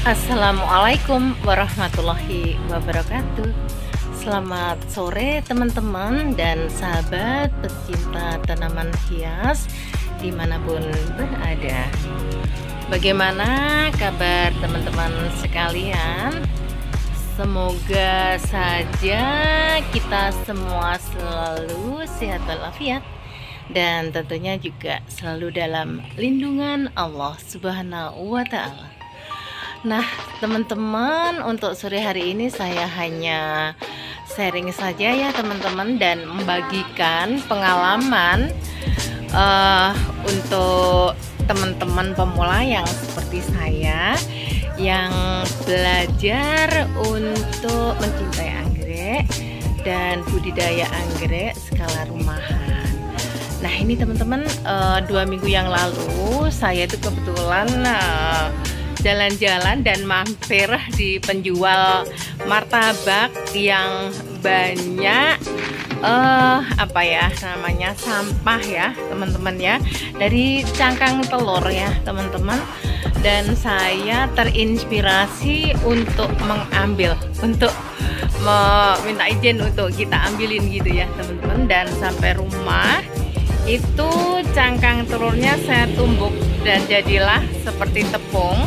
Assalamualaikum warahmatullahi wabarakatuh. Selamat sore teman-teman dan sahabat pecinta tanaman hias dimanapun berada. Bagaimana kabar teman-teman sekalian? Semoga saja kita semua selalu sehat walafiat dan tentunya juga selalu dalam lindungan Allah Subhanahu wa Ta'ala. Nah teman-teman, untuk sore hari ini saya hanya sharing saja ya teman-teman, dan membagikan pengalaman untuk teman-teman pemula yang seperti saya yang belajar untuk mencintai anggrek dan budidaya anggrek skala rumahan. Nah ini teman-teman, 2 minggu yang lalu saya itu kebetulan jalan-jalan dan mampir di penjual martabak yang banyak apa ya namanya, sampah ya teman-teman ya, dari cangkang telur ya teman-teman, dan saya terinspirasi untuk mengambil, untuk meminta izin untuk kita ambilin gitu ya teman-teman. Dan sampai rumah itu cangkang telurnya saya tumbuk dan jadilah seperti tepung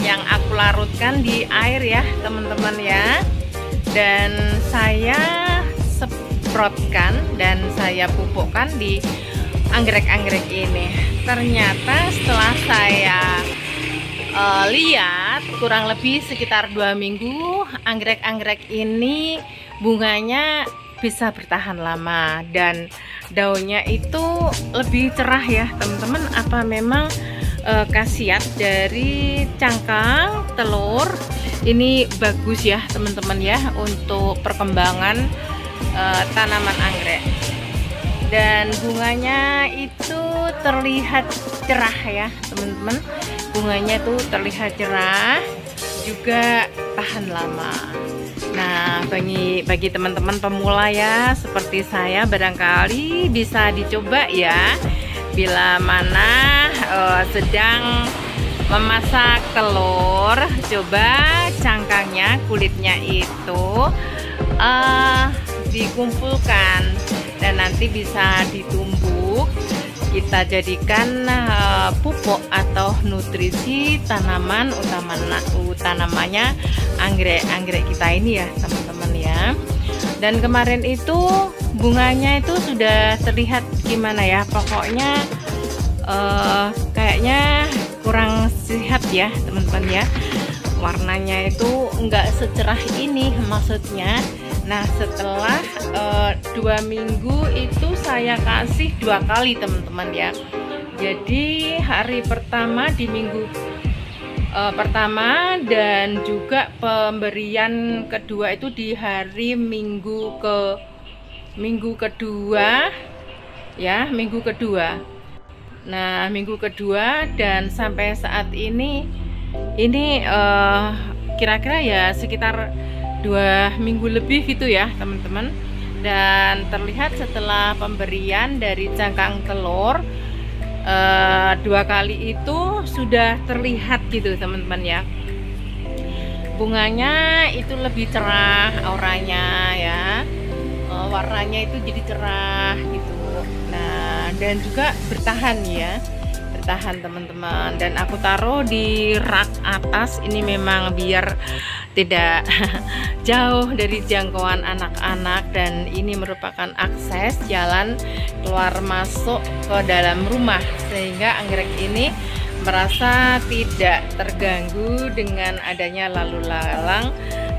yang aku larutkan di air ya teman-teman ya, dan saya semprotkan dan saya pupukkan di anggrek-anggrek ini. Ternyata setelah saya lihat kurang lebih sekitar 2 minggu, anggrek-anggrek ini bunganya bisa bertahan lama dan daunnya itu lebih cerah ya teman-teman. Apa memang khasiat dari cangkang telur ini bagus ya teman-teman ya untuk perkembangan tanaman anggrek, dan bunganya itu terlihat cerah ya teman-teman. Bunganya tuh terlihat cerah, juga tahan lama. Nah bagi teman-teman pemula ya seperti saya, barangkali bisa dicoba ya bila mana sedang memasak telur. Coba cangkangnya, kulitnya itu dikumpulkan dan nanti bisa ditumbuk, kita jadikan pupuk atau nutrisi tanaman, utamanya anggrek kita ini ya teman-teman ya. Dan kemarin itu bunganya itu sudah terlihat gimana ya, pokoknya kayaknya kurang sehat ya teman-teman ya, warnanya itu enggak secerah ini maksudnya. Nah setelah 2 minggu itu saya kasih 2 kali teman-teman ya. Jadi hari pertama di minggu pertama, dan juga pemberian kedua itu di hari minggu kedua ya, minggu kedua. Nah minggu kedua, dan sampai saat ini kira-kira ya sekitar 2 minggu lebih gitu ya teman-teman. Dan terlihat setelah pemberian dari cangkang telur 2 kali itu sudah terlihat gitu teman-teman ya, bunganya itu lebih cerah auranya ya, warnanya itu jadi cerah gitu. Nah dan juga bertahan ya, bertahan teman-teman. Dan aku taruh di rak atas ini memang biar tidak jauh dari jangkauan anak-anak, dan ini merupakan akses jalan keluar masuk ke dalam rumah, sehingga anggrek ini merasa tidak terganggu dengan adanya lalu lalang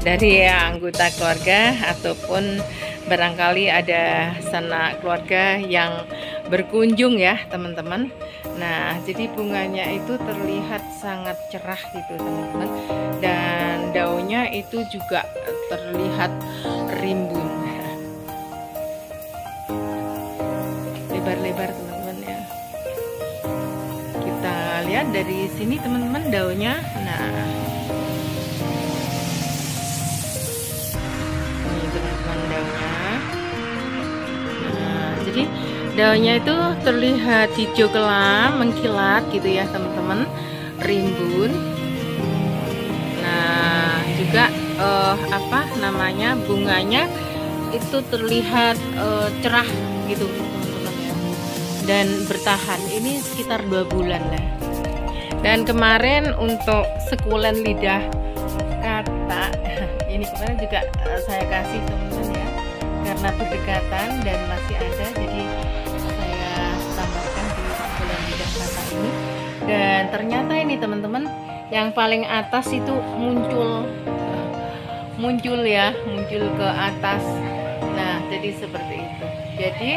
dari anggota keluarga ataupun barangkali ada sanak keluarga yang berkunjung ya teman-teman. Nah jadi bunganya itu terlihat sangat cerah gitu teman-teman, dan daunnya itu juga terlihat rimbun, lebar-lebar teman-teman ya. Kita lihat dari sini teman-teman daunnya. Nah ini teman-teman daunnya. Nah jadi daunnya itu terlihat hijau kelam, mengkilat gitu ya teman-teman, rimbun. juga apa namanya, bunganya itu terlihat cerah gitu teman-teman ya, dan bertahan ini sekitar 2 bulan lah. Dan kemarin untuk sekulen lidah kata ini kemarin juga saya kasih teman-teman ya, karena berdekatan dan masih ada, jadi saya tambahkan di sekulen lidah kata ini. Dan ternyata ini teman-teman, yang paling atas itu muncul ya, muncul ke atas. Nah, jadi seperti itu. Jadi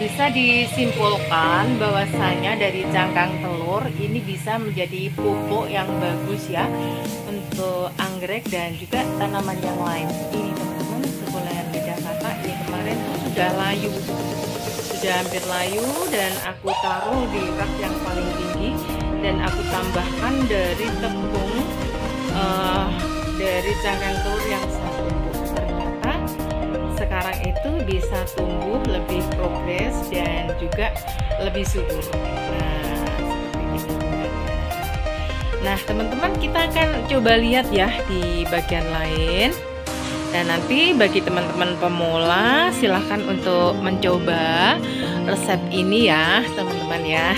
bisa disimpulkan bahwasanya dari cangkang telur ini bisa menjadi pupuk yang bagus ya untuk anggrek dan juga tanaman yang lain. Ini teman-teman, sekulen lidah kata ini kemarin tuh sudah layu, sudah hampir layu, dan aku taruh di rak yang paling tinggi dan aku tambahkan dari tepung dari cangkang telur yang saya tumbuk. Ternyata sekarang itu bisa tumbuh lebih progres dan juga lebih subur. Nah, seperti ini. Nah, teman-teman, kita akan coba lihat ya di bagian lain. Dan nanti bagi teman-teman pemula silahkan untuk mencoba resep ini ya teman-teman ya.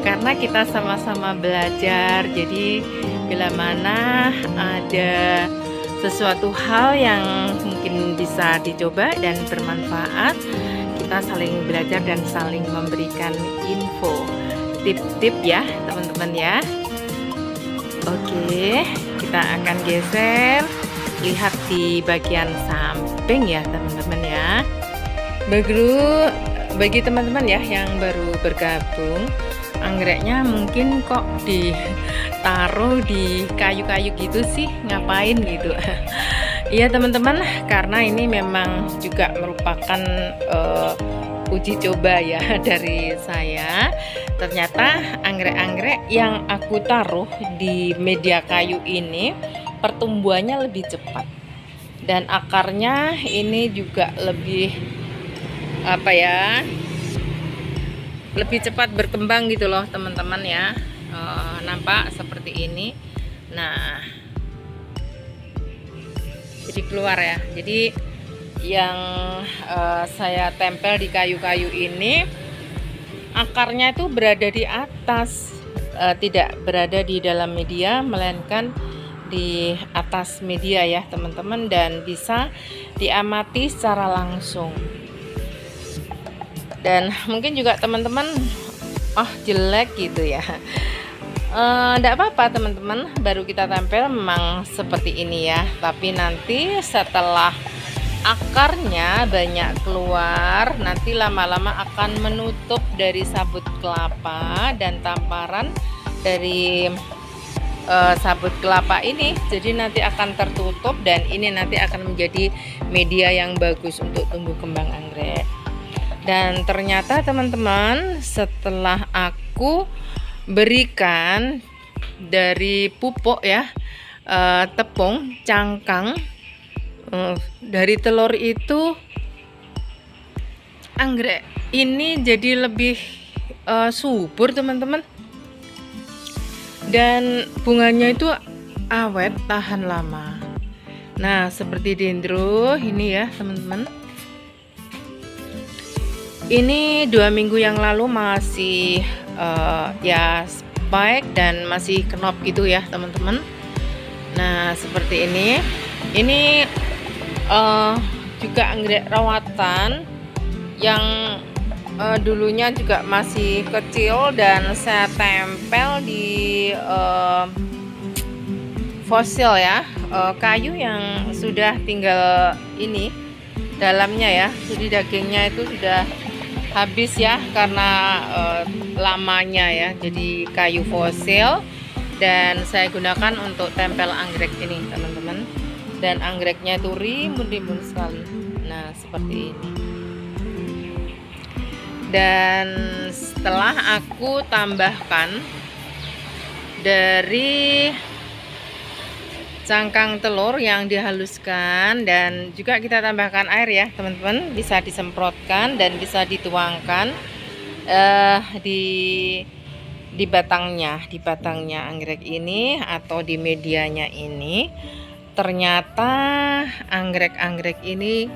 Karena kita sama-sama belajar, jadi bila mana ada sesuatu hal yang mungkin bisa dicoba dan bermanfaat, kita saling belajar dan saling memberikan info, tip-tip ya teman-teman ya. Oke, kita akan geser, lihat di bagian samping ya teman-teman ya. Bagi teman-teman ya yang baru bergabung, anggreknya mungkin kok ditaruh di kayu-kayu gitu sih, ngapain gitu. Iya teman-teman, karena ini memang juga merupakan uji coba ya dari saya. Ternyata anggrek-anggrek yang aku taruh di media kayu ini pertumbuhannya lebih cepat, dan akarnya ini juga lebih apa ya, lebih cepat berkembang gitu loh teman-teman ya. Nampak seperti ini. Nah, jadi keluar ya. Jadi yang saya tempel di kayu-kayu ini, akarnya itu berada di atas, tidak berada di dalam media, melainkan di atas media ya teman-teman, dan bisa diamati secara langsung. Dan mungkin juga teman-teman, jelek gitu ya, enggak apa-apa teman-teman, baru kita tempel memang seperti ini ya. Tapi nanti setelah akarnya banyak keluar, nanti lama-lama akan menutup dari sabut kelapa dan tamparan dari sabut kelapa ini, jadi nanti akan tertutup, dan ini nanti akan menjadi media yang bagus untuk tumbuh kembang anggrek. Dan ternyata teman-teman, setelah aku berikan dari pupuk ya, tepung cangkang dari telur itu, anggrek ini jadi lebih subur teman-teman, dan bunganya itu awet, tahan lama. Nah, seperti dendro ini ya teman-teman, ini 2 minggu yang lalu masih ya spike dan masih kenop gitu ya teman-teman. Nah, seperti ini juga anggrek rawatan yang dulunya juga masih kecil, dan saya tempel di fosil ya, kayu yang sudah tinggal ini dalamnya ya. Jadi dagingnya itu sudah habis ya karena lamanya ya. Jadi kayu fosil, dan saya gunakan untuk tempel anggrek ini teman-teman, dan anggreknya itu rimbun-rimbun sekali. Nah, seperti ini. Dan setelah aku tambahkan dari cangkang telur yang dihaluskan, dan juga kita tambahkan air ya teman-teman, bisa disemprotkan dan bisa dituangkan di di batangnya anggrek ini atau di medianya ini, ternyata anggrek-anggrek ini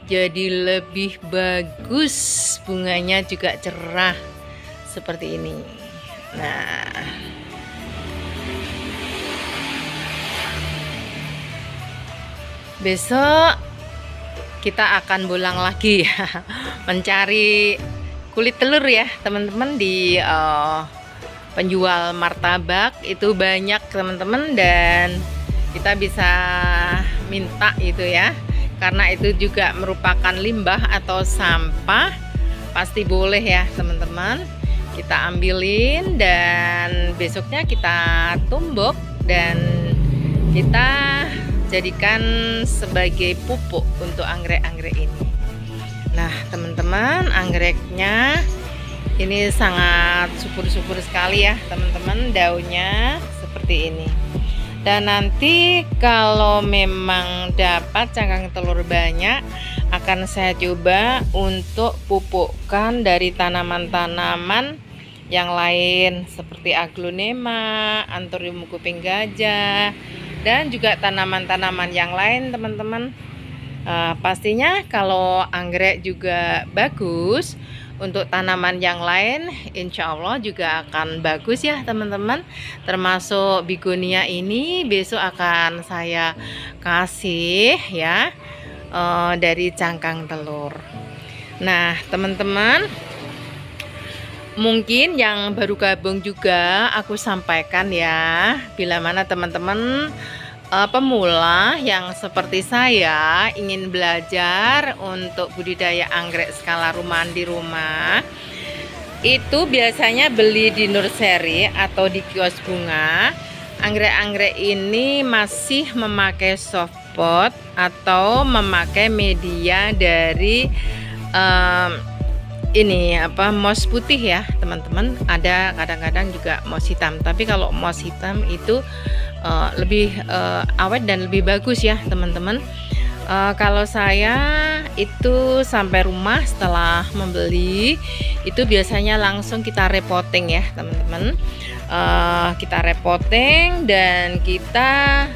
jadi lebih bagus, bunganya juga cerah seperti ini. Nah, besok kita akan bolang lagi ya, mencari kulit telur ya teman-teman di penjual martabak itu banyak teman-teman, dan kita bisa minta itu ya, karena itu juga merupakan limbah atau sampah, pasti boleh ya teman-teman, kita ambilin dan besoknya kita tumbuk dan kita jadikan sebagai pupuk untuk anggrek-anggrek ini. Nah teman-teman, anggreknya ini sangat subur-subur sekali ya teman-teman, daunnya seperti ini. Dan nanti kalau memang dapat cangkang telur banyak, akan saya coba untuk pupukkan dari tanaman-tanaman yang lain seperti aglonema, anthurium kuping gajah, dan juga tanaman-tanaman yang lain teman-teman. Pastinya kalau anggrek juga bagus, untuk tanaman yang lain insya Allah juga akan bagus ya teman-teman, termasuk begonia ini besok akan saya kasih ya dari cangkang telur. Nah teman-teman, mungkin yang baru gabung juga aku sampaikan ya, bila mana teman-teman pemula yang seperti saya ingin belajar untuk budidaya anggrek skala rumahan di rumah, itu biasanya beli di nursery atau di kios bunga. Anggrek-anggrek ini masih memakai soft pot atau memakai media dari ini moss putih ya teman-teman, ada kadang-kadang juga moss hitam, tapi kalau moss hitam itu lebih awet dan lebih bagus ya teman-teman. Kalau saya itu sampai rumah setelah membeli itu biasanya langsung kita repotting ya teman-teman, kita repotting dan kita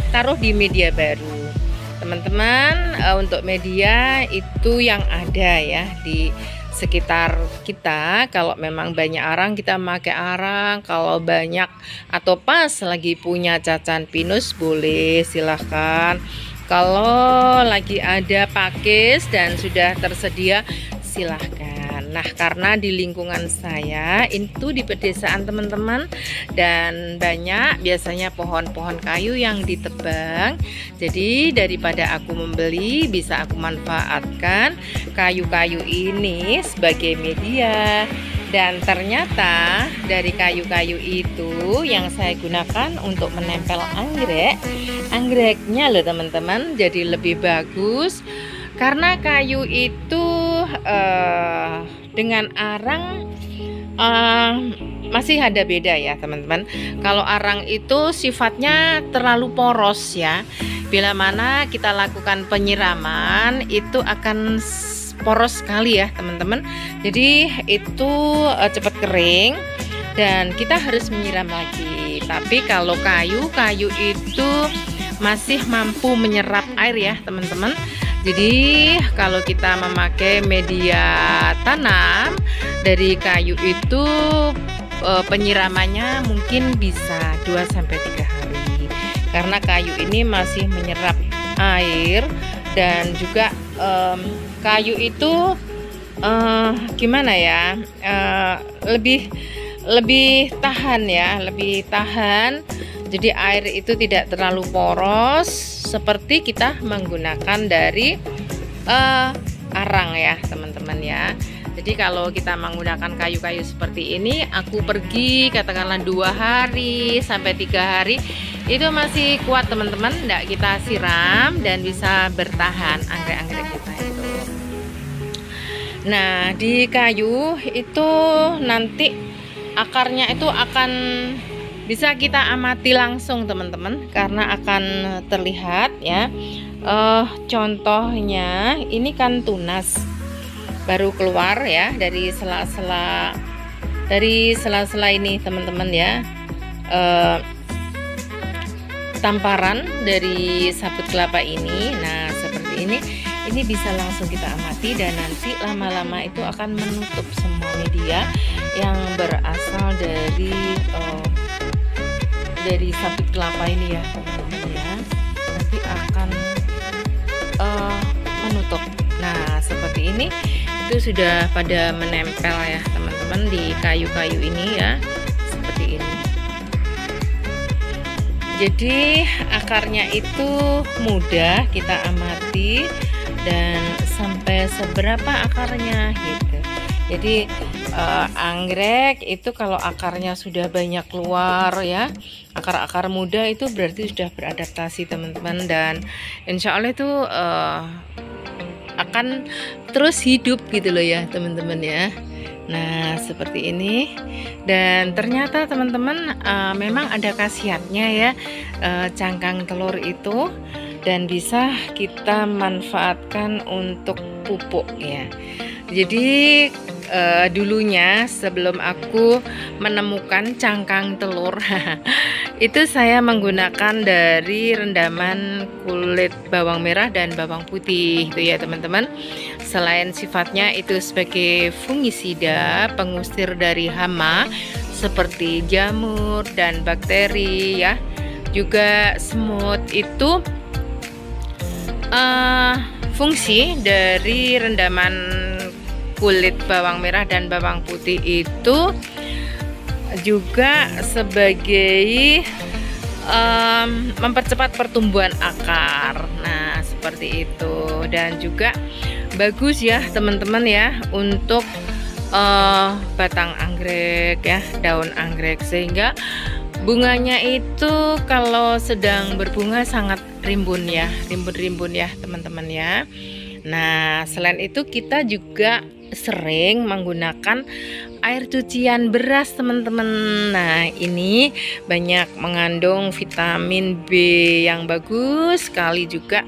taruh di media baru teman-teman. Untuk media itu yang ada ya di sekitar kita, kalau memang banyak arang kita pakai arang, kalau banyak atau pas lagi punya cacan pinus boleh silahkan, kalau lagi ada pakis dan sudah tersedia silahkan. Nah karena di lingkungan saya itu di pedesaan teman-teman, dan banyak biasanya pohon-pohon kayu yang ditebang, jadi daripada aku membeli bisa aku manfaatkan kayu-kayu ini sebagai media. Dan ternyata dari kayu-kayu itu yang saya gunakan untuk menempel anggreknya loh teman-teman, jadi lebih bagus karena kayu itu dengan arang masih ada beda ya teman-teman. Kalau arang itu sifatnya terlalu poros ya, bila mana kita lakukan penyiraman itu akan poros sekali ya teman-teman, jadi itu cepat kering dan kita harus menyiram lagi. Tapi kalau kayu itu masih mampu menyerap air ya teman-teman. Jadi kalau kita memakai media tanam dari kayu itu penyiramannya mungkin bisa 2-3 hari, karena kayu ini masih menyerap air. Dan juga kayu itu gimana ya, lebih tahan ya, lebih tahan. Jadi air itu tidak terlalu poros seperti kita menggunakan dari arang ya teman-teman ya. Jadi kalau kita menggunakan kayu-kayu seperti ini, aku pergi katakanlah 2 hari sampai 3 hari itu masih kuat teman-teman, tidak kita siram dan bisa bertahan anggrek-anggrek kita itu. Nah di kayu itu nanti akarnya itu akan bisa kita amati langsung teman-teman, karena akan terlihat ya. Contohnya ini kan tunas baru keluar ya dari sela-sela dari sela-sela ini teman-teman ya, tamparan dari sabut kelapa ini. Nah seperti ini bisa langsung kita amati, dan nanti lama-lama itu akan menutup semua media yang berasal dari sabut kelapa ini ya teman-teman ya, nanti akan menutup. Nah seperti ini itu sudah pada menempel ya teman-teman di kayu-kayu ini ya, seperti ini. Jadi akarnya itu mudah kita amati, dan sampai seberapa akarnya gitu. Jadi anggrek itu kalau akarnya sudah banyak keluar ya, akar-akar muda, itu berarti sudah beradaptasi teman-teman, dan insya Allah itu akan terus hidup gitu loh ya teman-teman ya. Nah seperti ini, dan ternyata teman-teman memang ada khasiatnya ya cangkang telur itu, dan bisa kita manfaatkan untuk pupuk ya. Jadi dulunya sebelum aku menemukan cangkang telur itu saya menggunakan dari rendaman kulit bawang merah dan bawang putih itu ya teman-teman. Selain sifatnya itu sebagai fungisida, pengusir dari hama seperti jamur dan bakteri ya, juga semut, itu fungsi dari rendaman kulit bawang merah dan bawang putih itu juga sebagai mempercepat pertumbuhan akar. Nah seperti itu, dan juga bagus ya teman-teman ya untuk batang anggrek ya, daun anggrek, sehingga bunganya itu kalau sedang berbunga sangat rimbun ya, rimbun-rimbun ya teman-teman ya. Nah selain itu kita juga sering menggunakan air cucian beras teman-teman. Nah ini banyak mengandung vitamin B yang bagus sekali juga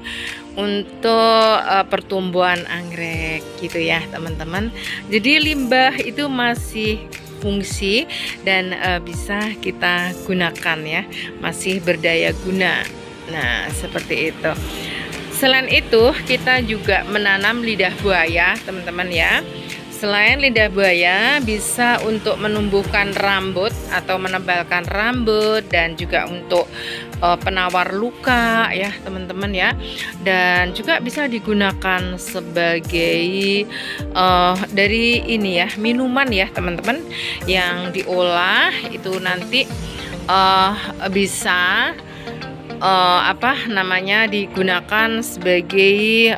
untuk pertumbuhan anggrek gitu ya teman-teman. Jadi limbah itu masih fungsi dan bisa kita gunakan ya, masih berdaya guna. Nah seperti itu. Selain itu kita juga menanam lidah buaya teman-teman ya. Selain lidah buaya bisa untuk menumbuhkan rambut atau menebalkan rambut, dan juga untuk penawar luka ya teman-teman ya, dan juga bisa digunakan sebagai dari ini ya, minuman ya teman-teman, yang diolah itu nanti bisa digunakan sebagai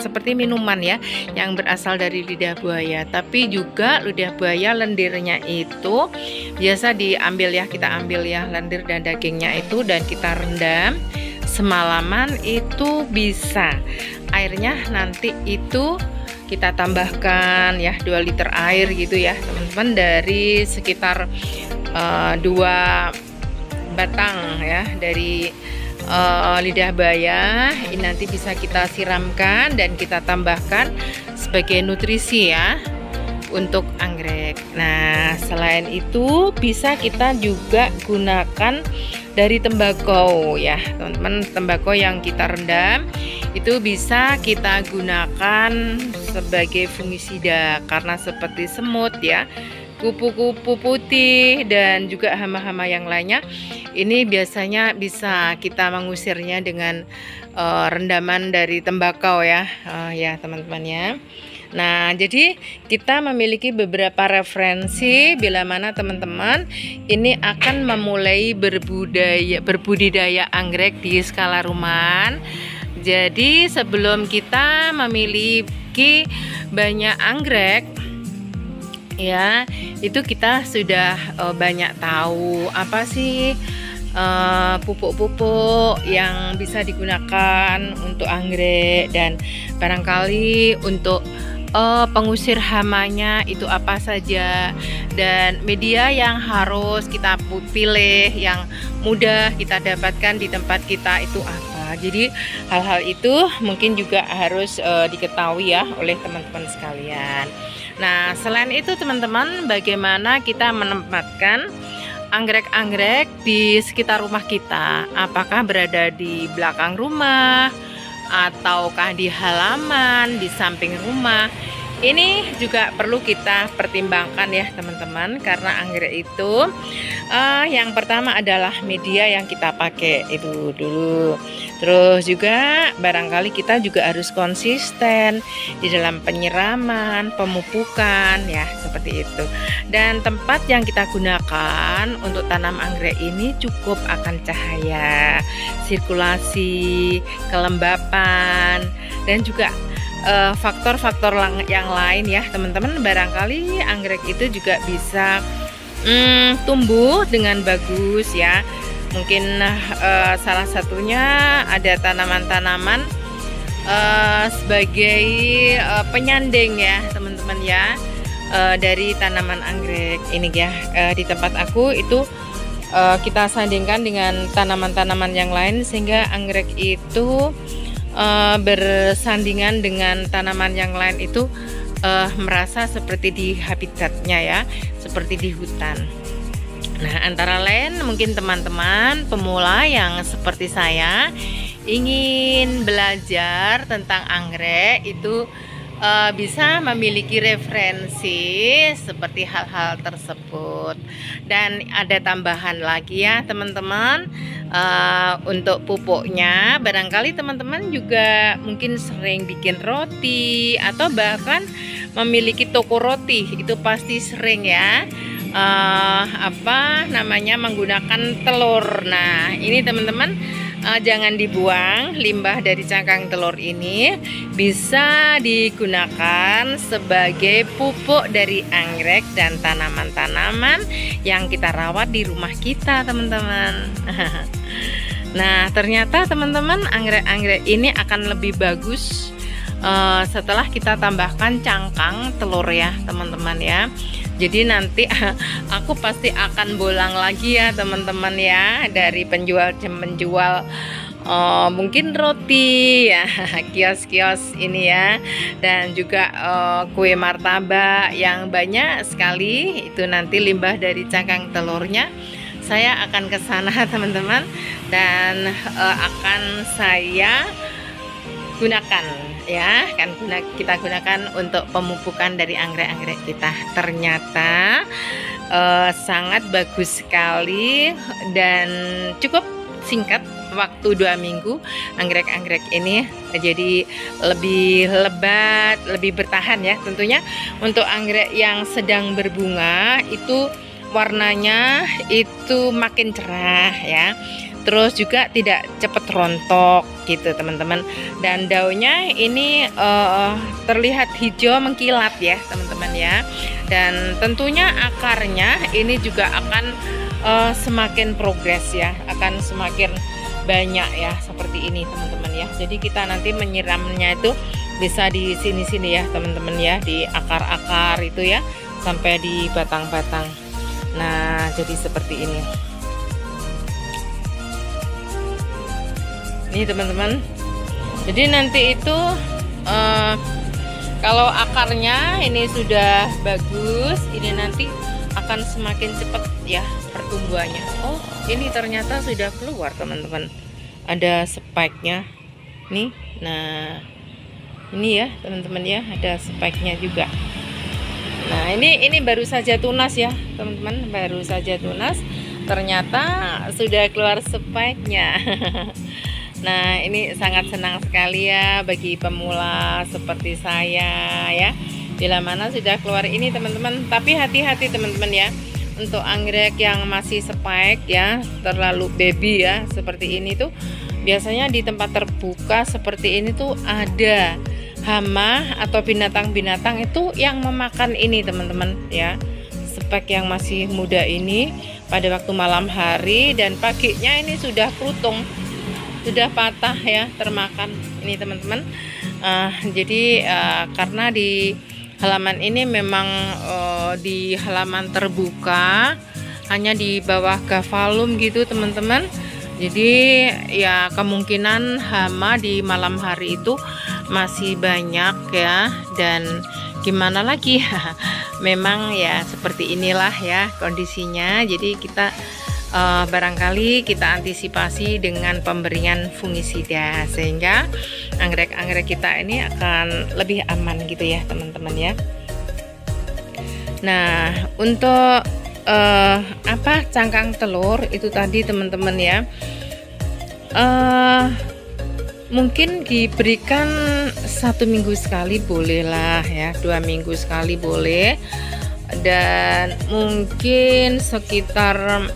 seperti minuman ya yang berasal dari lidah buaya. Tapi juga lidah buaya lendirnya itu biasa diambil ya, kita ambil ya lendir dan dagingnya itu, dan kita rendam semalaman. Itu bisa airnya nanti itu kita tambahkan ya 2 liter air gitu ya teman-teman, dari sekitar 2 batang ya dari lidah buaya ini, nanti bisa kita siramkan dan kita tambahkan sebagai nutrisi ya untuk anggrek. Nah selain itu bisa kita juga gunakan dari tembakau ya teman-teman, tembakau yang kita rendam itu bisa kita gunakan sebagai fungisida, karena seperti semut ya, kupu-kupu putih, dan juga hama-hama yang lainnya, ini biasanya bisa kita mengusirnya dengan rendaman dari tembakau ya, ya teman-teman ya. Nah jadi kita memiliki beberapa referensi bila mana teman-teman ini akan memulai berbudidaya anggrek di skala rumahan. Jadi sebelum kita memiliki banyak anggrek ya, itu kita sudah banyak tahu apa sih pupuk-pupuk yang bisa digunakan untuk anggrek, dan barangkali untuk pengusir hamanya itu apa saja, dan media yang harus kita pilih yang mudah kita dapatkan di tempat kita itu apa. Jadi hal-hal itu mungkin juga harus diketahui ya oleh teman-teman sekalian. Nah, selain itu teman-teman, bagaimana kita menempatkan anggrek-anggrek di sekitar rumah kita? Apakah berada di belakang rumah ataukah di halaman, di samping rumah? Ini juga perlu kita pertimbangkan ya teman-teman, karena anggrek itu yang pertama adalah media yang kita pakai itu dulu. Terus juga barangkali kita juga harus konsisten di dalam penyiraman, pemupukan ya, seperti itu. Dan tempat yang kita gunakan untuk tanam anggrek ini cukup akan cahaya, sirkulasi, kelembapan, dan juga faktor-faktor yang lain ya teman-teman. Barangkali anggrek itu juga bisa tumbuh dengan bagus ya. Mungkin salah satunya ada tanaman-tanaman sebagai penyanding ya teman-teman ya, dari tanaman anggrek ini ya. Di tempat aku itu kita sandingkan dengan tanaman-tanaman yang lain sehingga anggrek itu bersandingan dengan tanaman yang lain itu merasa seperti di habitatnya ya, seperti di hutan. Nah, antara lain mungkin teman-teman pemula yang seperti saya ingin belajar tentang anggrek itu bisa memiliki referensi seperti hal-hal tersebut. Dan ada tambahan lagi ya teman-teman, untuk pupuknya barangkali teman-teman juga mungkin sering bikin roti atau bahkan memiliki toko roti, itu pasti sering ya menggunakan telur. Nah, ini teman-teman jangan dibuang limbah dari cangkang telur ini, bisa digunakan sebagai pupuk dari anggrek dan tanaman-tanaman yang kita rawat di rumah kita teman-teman. Nah, ternyata teman-teman anggrek-anggrek ini akan lebih bagus setelah kita tambahkan cangkang telur ya teman-teman ya. Jadi nanti aku pasti akan bolang lagi ya teman-teman ya, dari penjual mungkin roti ya, kios-kios ini ya, dan juga kue martabak yang banyak sekali itu nanti limbah dari cangkang telurnya. Saya akan ke sana teman-teman, dan akan saya gunakan ya, kan kita gunakan untuk pemupukan dari anggrek-anggrek kita. Ternyata sangat bagus sekali dan cukup singkat, waktu 2 minggu anggrek-anggrek ini jadi lebih lebat, lebih bertahan ya. Tentunya untuk anggrek yang sedang berbunga itu warnanya itu makin cerah ya, terus juga tidak cepat rontok gitu teman-teman, dan daunnya ini terlihat hijau mengkilat ya teman-teman ya. Dan tentunya akarnya ini juga akan semakin progres ya, akan semakin banyak ya, seperti ini teman-teman ya. Jadi kita nanti menyiramnya itu bisa di sini-sini ya teman-teman ya, di akar-akar itu ya, sampai di batang-batang. Nah, jadi seperti ini. Ini teman-teman. Jadi nanti itu kalau akarnya ini sudah bagus, ini nanti akan semakin cepat ya pertumbuhannya. Oh, ini ternyata sudah keluar teman-teman. Ada spike-nya. Nih. Nah, ini ya teman-teman ya, ada spike-nya juga. Nah, ini baru saja tunas ya teman-teman, baru saja tunas. Ternyata sudah keluar spike-nya. Nah, ini sangat senang sekali ya bagi pemula seperti saya ya, bila mana sudah keluar ini teman-teman. Tapi hati-hati teman-teman ya, untuk anggrek yang masih spike ya, terlalu baby ya, seperti ini tuh biasanya di tempat terbuka seperti ini tuh ada hama atau binatang-binatang itu yang memakan ini teman-teman ya. Spike yang masih muda ini pada waktu malam hari dan paginya ini sudah kerutung, sudah patah ya, termakan ini teman-teman. Jadi karena di halaman ini memang di halaman terbuka, hanya di bawah gavalum gitu teman-teman. Jadi ya kemungkinan hama di malam hari itu masih banyak ya, dan gimana lagi. Memang ya seperti inilah ya kondisinya. Jadi kita barangkali kita antisipasi dengan pemberian fungisida sehingga anggrek-anggrek kita ini akan lebih aman gitu ya teman-teman ya. Nah, untuk cangkang telur itu tadi teman-teman ya, mungkin diberikan 1 minggu sekali bolehlah ya, 2 minggu sekali boleh, dan mungkin sekitar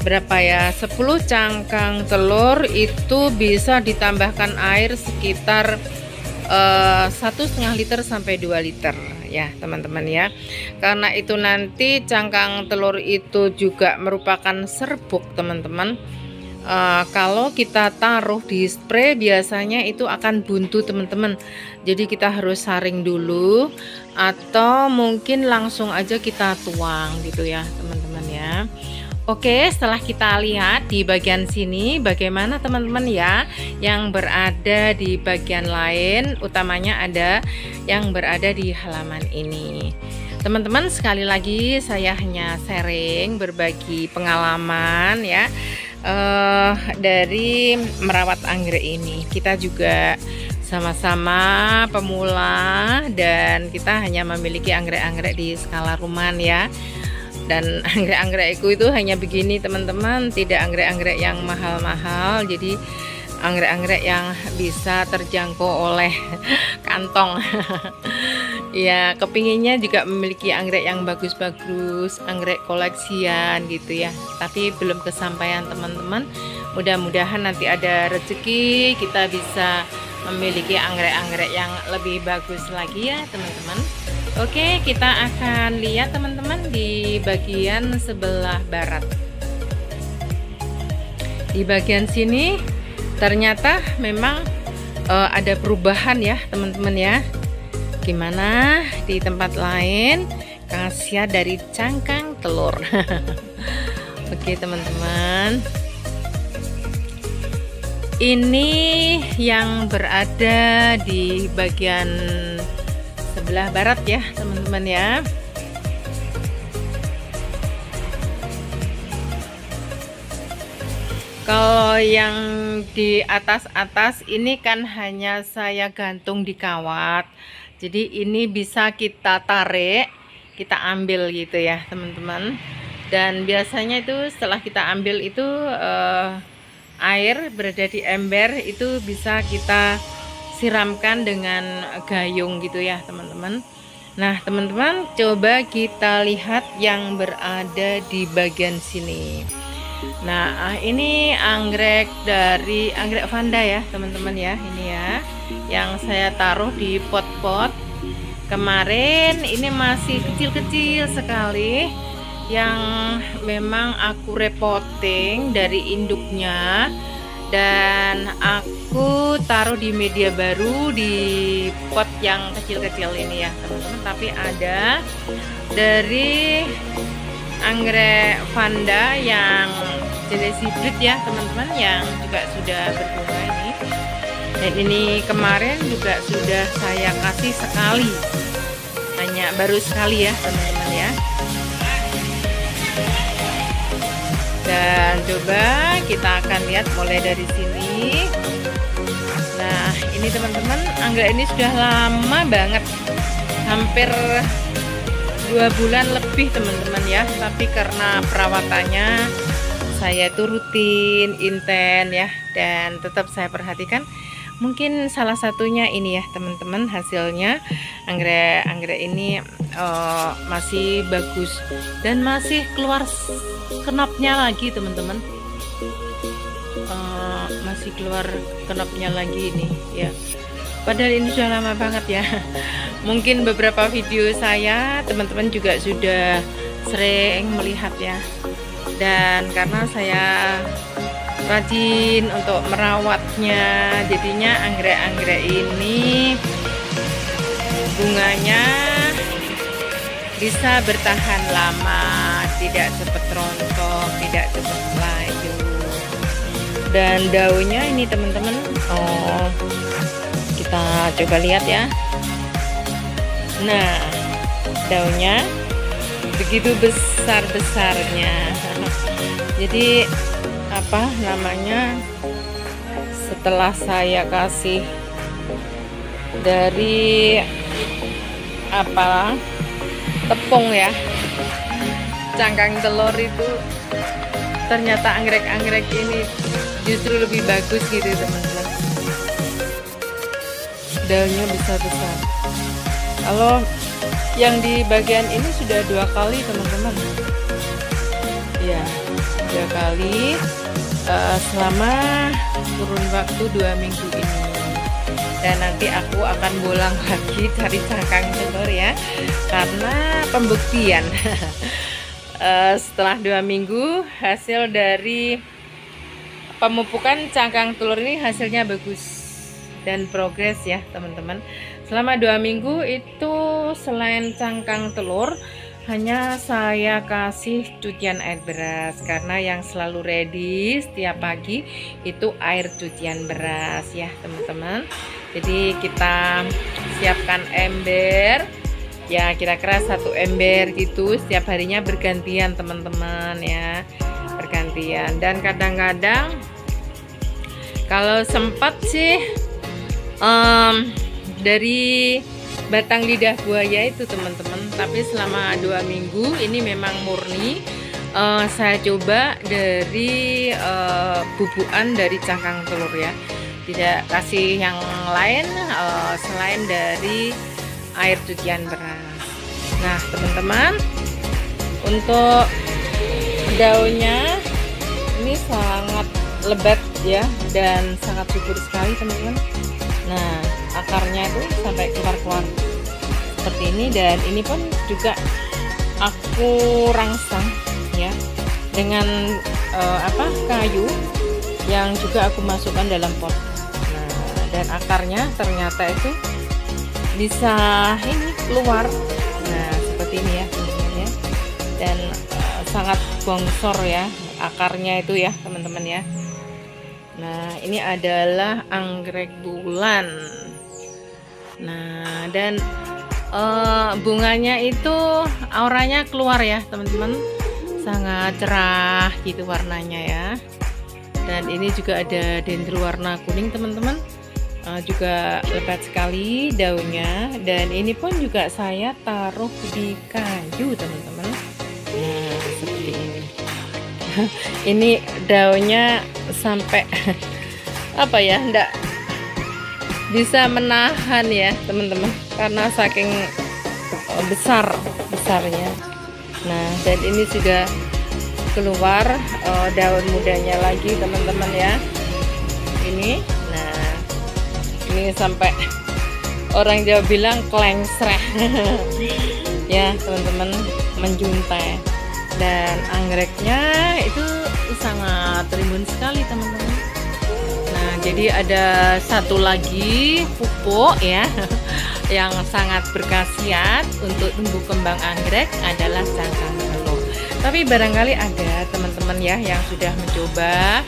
berapa ya, 10 cangkang telur itu bisa ditambahkan air sekitar 1,5 liter sampai 2 liter ya teman-teman ya, karena itu nanti cangkang telur itu juga merupakan serbuk teman-teman. Kalau kita taruh di spray biasanya itu akan buntu teman-teman, jadi kita harus saring dulu atau mungkin langsung aja kita tuang gitu ya teman-teman ya. Oke, setelah kita lihat di bagian sini bagaimana teman-teman ya, yang berada di bagian lain, utamanya ada yang berada di halaman ini. Teman-teman, sekali lagi saya hanya sharing, berbagi pengalaman ya dari merawat anggrek ini. Kita juga sama-sama pemula dan kita hanya memiliki anggrek-anggrek di skala rumahan ya. Dan anggrek-anggrekku itu hanya begini teman-teman, tidak anggrek-anggrek yang mahal-mahal, jadi anggrek-anggrek yang bisa terjangkau oleh kantong. Ya, kepinginnya juga memiliki anggrek yang bagus-bagus, anggrek koleksian gitu ya, tapi belum kesampaian teman-teman. Mudah-mudahan nanti ada rezeki kita bisa memiliki anggrek-anggrek yang lebih bagus lagi ya teman-teman. Oke, kita akan lihat teman-teman di bagian sebelah barat. Di bagian sini ternyata memang ada perubahan ya teman-teman ya. Gimana di tempat lain khasiat dari cangkang telur. Oke teman-teman, ini yang berada di bagian sebelah barat ya teman-teman ya. Kalau yang di atas-atas ini kan hanya saya gantung di kawat, jadi ini bisa kita tarik, kita ambil gitu ya teman-teman. Dan biasanya itu setelah kita ambil itu air berada di ember itu bisa kita siramkan dengan gayung gitu ya teman-teman. Nah teman-teman, coba kita lihat yang berada di bagian sini. Nah ini anggrek dari anggrek Vanda ya teman-teman ya, ini ya yang saya taruh di pot-pot kemarin. Ini masih kecil-kecil sekali, yang memang aku repoting dari induknya, dan aku taruh di media baru di pot yang kecil-kecil ini ya teman-teman. Tapi ada dari anggrek Vanda yang jenis hibrid ya teman-teman, yang juga sudah berbunga ini. Dan ini kemarin juga sudah saya kasih sekali, hanya baru sekali ya teman-teman ya. Dan coba kita akan lihat mulai dari sini. Nah ini teman-teman, anggrek ini sudah lama banget, hampir 2 bulan lebih teman-teman ya. Tapi karena perawatannya saya itu rutin, intens ya, dan tetap saya perhatikan. Mungkin salah satunya ini ya teman-teman, hasilnya anggrek ini masih bagus dan masih keluar kenopnya lagi teman-teman. Masih keluar kenopnya lagi ini ya, padahal ini sudah lama banget ya. Mungkin beberapa video saya teman-teman juga sudah sering melihat ya, dan karena saya rajin untuk merawatnya, jadinya anggrek-anggrek ini bunganya bisa bertahan lama, tidak cepat rontok, tidak cepat layu. Dan daunnya ini teman-teman, kita coba lihat ya. Nah, daunnya begitu besar-besarnya. Jadi apa namanya, setelah saya kasih dari apa tepung ya, cangkang telur itu, ternyata anggrek-anggrek ini justru lebih bagus gitu teman-teman. Daunnya besar-besar. Kalau yang di bagian ini sudah 2 kali teman-teman, ya 2 kali selama kurun waktu 2 minggu ini. Dan nanti aku akan bolang lagi cari cangkang telur ya, karena pembuktian. Setelah 2 minggu hasil dari pemupukan cangkang telur ini hasilnya bagus dan progres ya teman-teman. Selama 2 minggu itu selain cangkang telur, hanya saya kasih cucian air beras, karena yang selalu ready setiap pagi itu air cucian beras ya teman-teman. Jadi kita siapkan ember ya, kira-kira 1 ember gitu, setiap harinya bergantian teman-teman ya, bergantian. Dan kadang-kadang kalau sempat sih dari batang lidah buaya itu teman-teman, tapi selama 2 minggu ini memang murni saya coba dari bubukan dari cangkang telur ya, tidak kasih yang lain selain dari air cucian beras. Nah teman-teman, untuk daunnya ini sangat lebat ya, dan sangat subur sekali teman-teman. Nah akarnya itu sampai keluar-keluar seperti ini, dan ini pun juga aku rangsang ya dengan kayu yang juga aku masukkan dalam pot. Nah, dan akarnya ternyata itu bisa ini keluar. Nah seperti ini ya teman-teman ya, dan sangat bongsor ya akarnya itu ya teman-teman ya. Nah ini adalah anggrek bulan. Nah dan bunganya itu auranya keluar ya teman-teman, sangat cerah gitu warnanya ya. Dan ini juga ada dendro warna kuning teman-teman, juga lebat sekali daunnya. Dan ini pun juga saya taruh di kayu teman-teman. Nah seperti ini. Ini daunnya sampai apa ya, enggak bisa menahan ya teman-teman, karena saking besarnya. Nah dan ini sudah keluar daun mudanya lagi teman-teman ya. Ini nah ini sampai orang Jawa bilang klengsreh ya teman-teman, menjuntai. Dan anggreknya itu sangat rimbun sekali teman-teman. Nah jadi ada satu lagi pupuk ya yang sangat berkhasiat untuk tumbuh kembang anggrek adalah cangkang telur. Tapi barangkali ada teman-teman ya yang sudah mencoba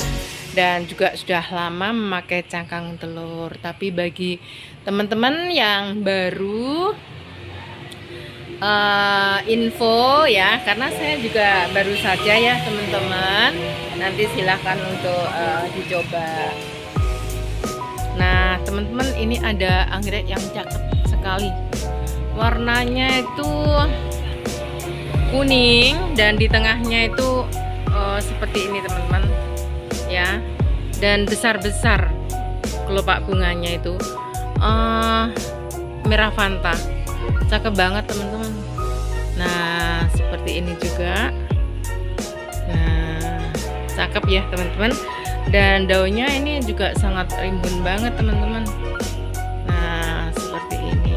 dan juga sudah lama memakai cangkang telur. Tapi bagi teman-teman yang baru info ya, karena saya juga baru saja ya teman-teman, nanti silahkan untuk dicoba. Nah teman-teman, ini ada anggrek yang cakep sekali, warnanya itu kuning dan di tengahnya itu seperti ini teman-teman ya, dan besar-besar kelopak bunganya itu merah fanta, cakep banget teman-teman. Nah seperti ini juga, nah cakep ya teman-teman. Dan daunnya ini juga sangat rimbun banget teman-teman. Nah seperti ini.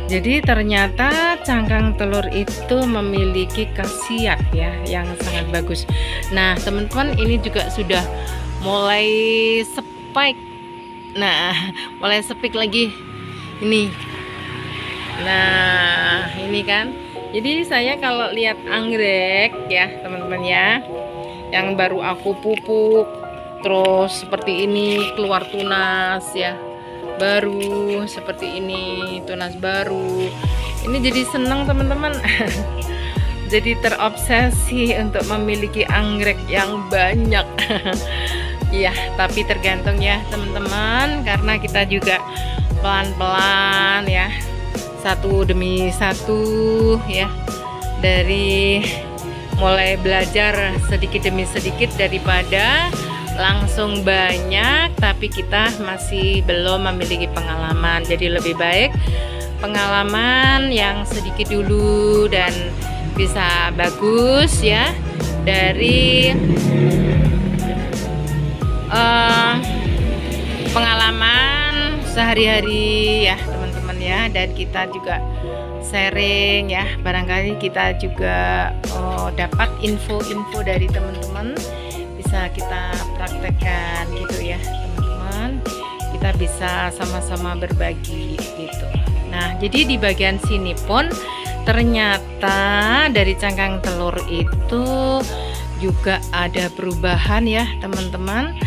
Jadi ternyata cangkang telur itu memiliki khasiat ya yang sangat bagus. Nah teman-teman, ini juga sudah mulai spike. Nah mulai spike lagi ini. Nah ini kan, jadi saya kalau lihat anggrek ya teman-teman ya, yang baru aku pupuk terus seperti ini keluar tunas ya, baru seperti ini, tunas baru. Ini jadi senang teman-teman. Jadi terobsesi untuk memiliki anggrek yang banyak. Iya, tapi tergantung ya teman-teman, karena kita juga pelan-pelan ya, satu demi satu ya, dari mulai belajar sedikit demi sedikit daripada langsung banyak tapi kita masih belum memiliki pengalaman. Jadi lebih baik pengalaman yang sedikit dulu dan bisa bagus ya, dari pengalaman sehari-hari ya teman-teman ya, dan kita juga sharing ya, barangkali kita juga dapat info-info dari teman-teman, bisa kita praktekkan gitu ya teman-teman, kita bisa sama-sama berbagi gitu. Nah, jadi di bagian sini pun ternyata dari cangkang telur itu juga ada perubahan ya teman-teman.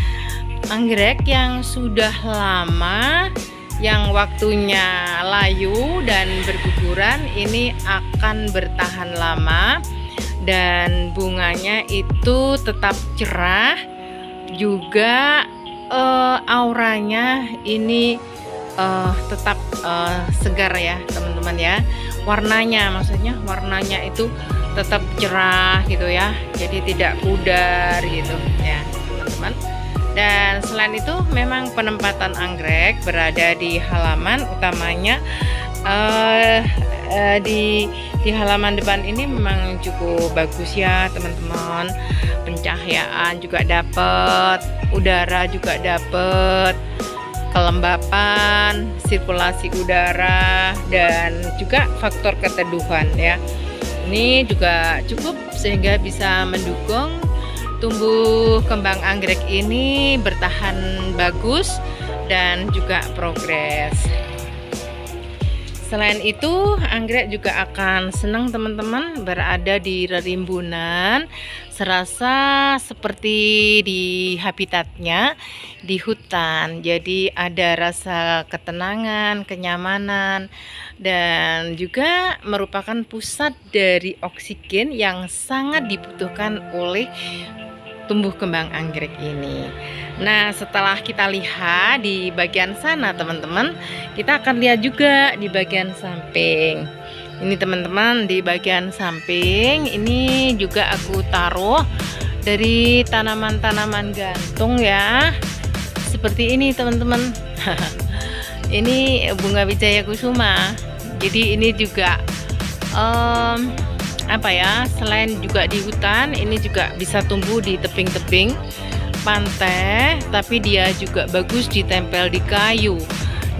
Anggrek yang sudah lama, yang waktunya layu dan berguguran, ini akan bertahan lama dan bunganya itu tetap cerah, juga auranya ini tetap segar ya teman-teman ya. Warnanya, maksudnya warnanya itu tetap cerah gitu ya, jadi tidak pudar gitu ya teman-teman. Dan selain itu memang penempatan anggrek berada di halaman utamanya, di halaman depan ini memang cukup bagus ya teman-teman. Pencahayaan juga dapat, udara juga dapat, kelembapan, sirkulasi udara, dan juga faktor keteduhan ya. Ini juga cukup sehingga bisa mendukung tumbuh kembang anggrek ini bertahan bagus dan juga progres. Selain itu, anggrek juga akan senang teman-teman berada di rerimbunan, serasa seperti di habitatnya di hutan. Jadi ada rasa ketenangan, kenyamanan, dan juga merupakan pusat dari oksigen yang sangat dibutuhkan oleh tumbuh kembang anggrek ini. Nah, setelah kita lihat di bagian sana teman-teman, kita akan lihat juga di bagian samping. Ini teman-teman, di bagian samping ini juga aku taruh dari tanaman-tanaman gantung ya, seperti ini teman-teman. Ini bunga wijaya kusuma. Jadi ini juga apa ya, selain juga di hutan, ini juga bisa tumbuh di tebing-tebing pantai, tapi dia juga bagus ditempel di kayu.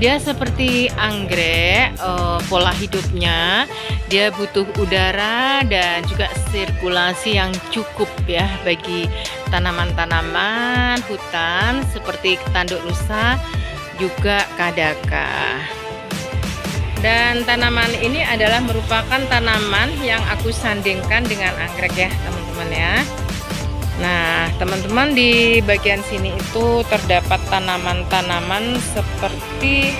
Dia seperti anggrek, pola hidupnya dia butuh udara dan juga sirkulasi yang cukup ya bagi tanaman-tanaman hutan seperti tanduk rusa, juga kadaka. Dan tanaman ini adalah merupakan tanaman yang aku sandingkan dengan anggrek ya teman-teman ya. Nah teman-teman, di bagian sini itu terdapat tanaman-tanaman seperti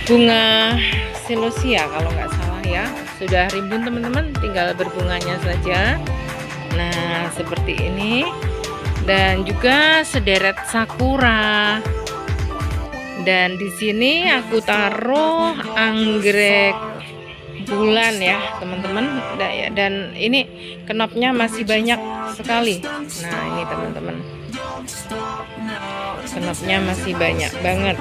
bunga celosia kalau nggak salah ya. Sudah rimbun teman-teman, tinggal berbunganya saja. Nah seperti ini, dan juga sederet sakura. Dan di sini aku taruh anggrek bulan ya teman-teman, dan ini kenopnya masih banyak sekali. Nah ini teman-teman, kenopnya masih banyak banget.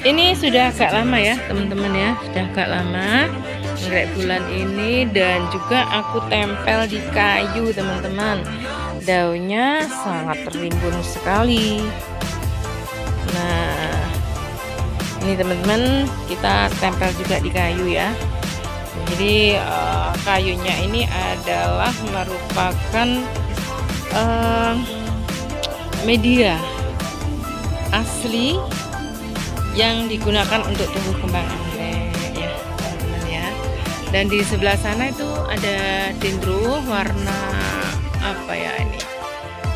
Ini sudah agak lama ya teman-teman ya, sudah agak lama anggrek bulan ini, dan juga aku tempel di kayu teman-teman. Daunnya sangat terimbun sekali. Nah ini teman-teman, kita tempel juga di kayu ya. Jadi kayunya ini adalah merupakan media asli yang digunakan untuk tumbuh kembang anggrek ya teman-teman ya. Dan di sebelah sana itu ada dendro warna apa ya, ini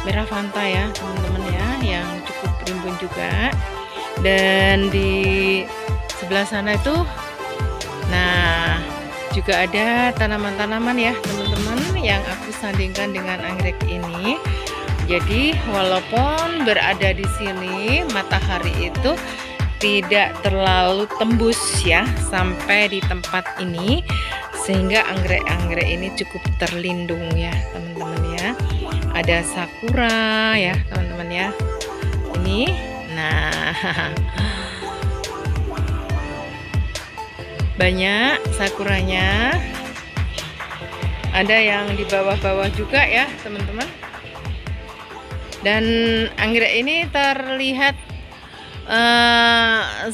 merah fanta ya teman-teman ya, yang cukup rimbun juga. Dan di sebelah sana itu, nah, juga ada tanaman-tanaman ya teman-teman yang aku sandingkan dengan anggrek ini. Jadi walaupun berada di sini, matahari itu tidak terlalu tembus ya sampai di tempat ini, sehingga anggrek-anggrek ini cukup terlindung ya teman-teman ya. Ada sakura ya teman-teman ya. Ini, nah, banyak sakuranya. Ada yang di bawah-bawah juga ya teman-teman. Dan anggrek ini terlihat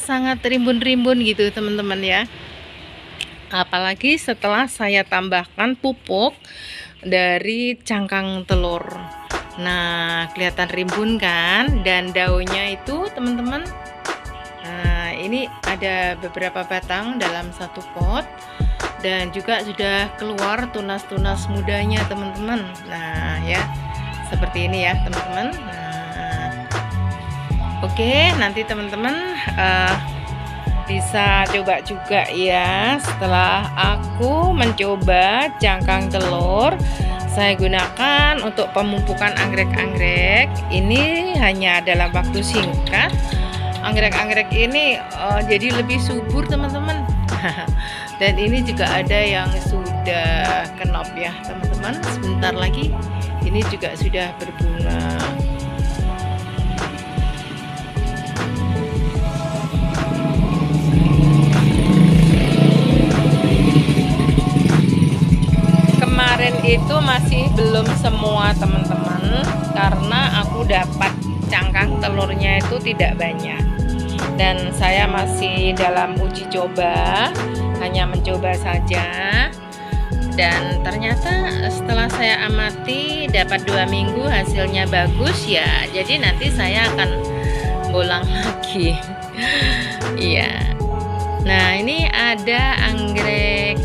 sangat rimbun-rimbun gitu teman-teman ya. Apalagi setelah saya tambahkan pupuk dari cangkang telur. Nah, kelihatan rimbun kan, dan daunnya itu teman-teman. Nah, ini ada beberapa batang dalam satu pot, dan juga sudah keluar tunas-tunas mudanya teman-teman. Nah ya, seperti ini ya teman-teman. Nah, oke, nanti teman-teman bisa coba juga ya. Setelah aku mencoba cangkang telur, saya gunakan untuk pemupukan anggrek-anggrek. Ini hanya dalam waktu singkat, anggrek-anggrek ini jadi lebih subur teman-teman. Dan ini juga ada yang sudah kenop ya teman-teman. Sebentar lagi ini juga sudah berbunga. Kemarin itu masih belum semua teman-teman, karena aku dapat cangkang telurnya itu tidak banyak, dan saya masih dalam uji coba, hanya mencoba saja. Dan ternyata setelah saya amati dapat 2 minggu hasilnya bagus ya, jadi nanti saya akan bolang lagi. Iya. Nah, ini ada anggrek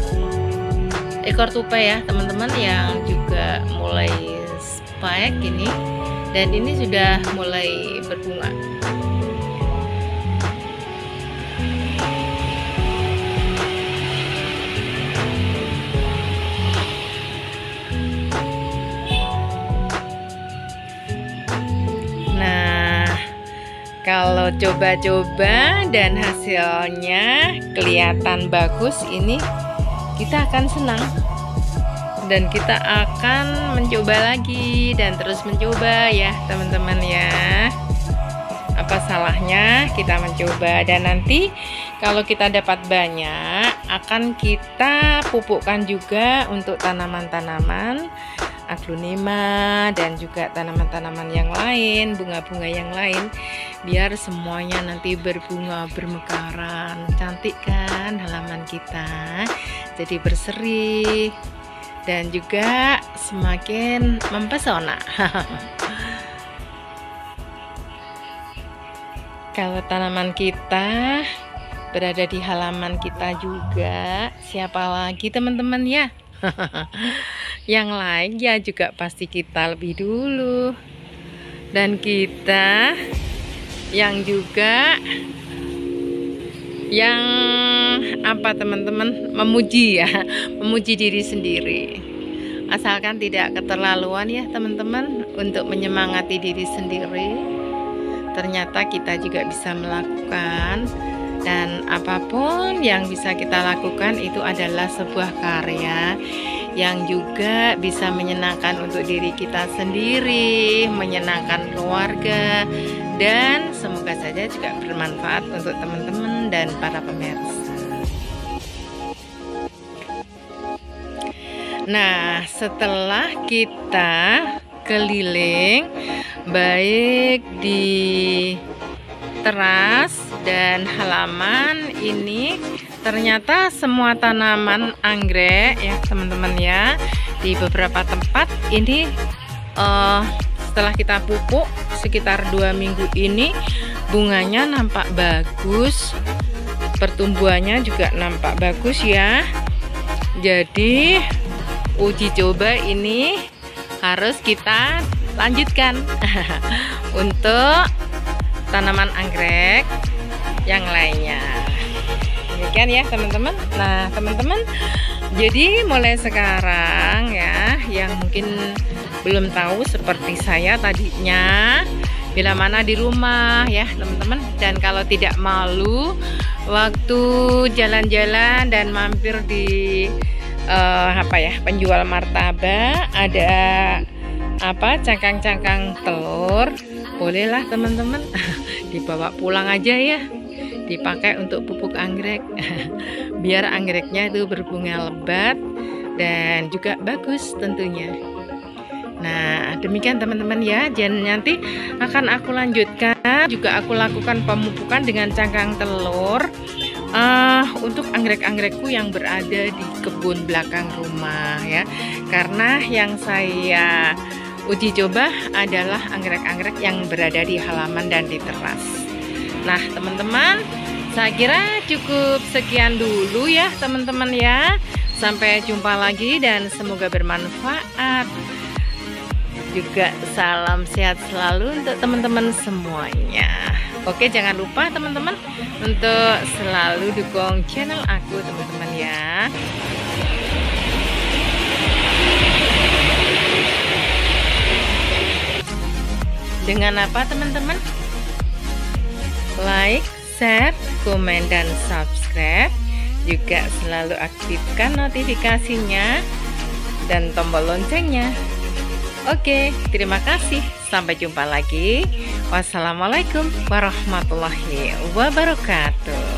ekor tupai ya teman-teman, yang juga mulai spike ini, dan ini sudah mulai berbunga. Nah, kalau coba-coba dan hasilnya kelihatan bagus, ini kita akan senang, dan kita akan mencoba lagi dan terus mencoba ya teman-teman ya. Apa salahnya kita mencoba, dan nanti kalau kita dapat banyak akan kita pupukkan juga untuk tanaman-tanaman aglonema dan juga tanaman-tanaman yang lain, bunga-bunga yang lain, biar semuanya nanti berbunga bermekaran. Cantik kan halaman kita, jadi berseri dan juga semakin mempesona. Kalau tanaman kita berada di halaman kita juga, siapa lagi teman-teman ya? Yang lain ya juga pasti kita lebih dulu. Dan kita yang juga yang apa teman-teman, memuji ya, memuji diri sendiri. Asalkan tidak keterlaluan ya teman-teman untuk menyemangati diri sendiri. Ternyata kita juga bisa melakukan, dan apapun yang bisa kita lakukan itu adalah sebuah karya yang juga bisa menyenangkan untuk diri kita sendiri, menyenangkan keluarga, dan semoga saja juga bermanfaat untuk teman-teman dan para pemirsa. Nah, setelah kita keliling baik di teras dan halaman ini, ternyata semua tanaman anggrek ya teman-teman ya, di beberapa tempat ini setelah kita pupuk sekitar 2 minggu ini, bunganya nampak bagus, pertumbuhannya juga nampak bagus ya. Jadi uji coba ini harus kita lanjutkan untuk tanaman anggrek yang lainnya. Demikian ya teman-teman. Nah teman-teman, jadi mulai sekarang ya, yang mungkin belum tahu seperti saya tadinya, bila mana di rumah ya teman-teman, dan kalau tidak malu waktu jalan-jalan dan mampir di penjual martabak, ada cangkang-cangkang telur, bolehlah teman-teman dibawa pulang aja ya, dipakai untuk pupuk anggrek biar anggreknya itu berbunga lebat dan juga bagus tentunya. Nah demikian teman-teman ya, dan nanti akan aku lanjutkan juga, aku lakukan pemupukan dengan cangkang telur untuk anggrek-anggrekku yang berada di kebun belakang rumah ya, karena yang saya uji coba adalah anggrek-anggrek yang berada di halaman dan di teras. Nah teman-teman, saya kira cukup sekian dulu ya teman-teman ya, sampai jumpa lagi dan semoga bermanfaat. Juga salam sehat selalu untuk teman-teman semuanya. Oke, jangan lupa teman-teman untuk selalu dukung channel aku teman-teman ya. Dengan apa teman-teman? Like, share, komen, dan subscribe. Juga selalu aktifkan notifikasinya dan tombol loncengnya. Oke, terima kasih. Sampai jumpa lagi. Wassalamualaikum warahmatullahi wabarakatuh.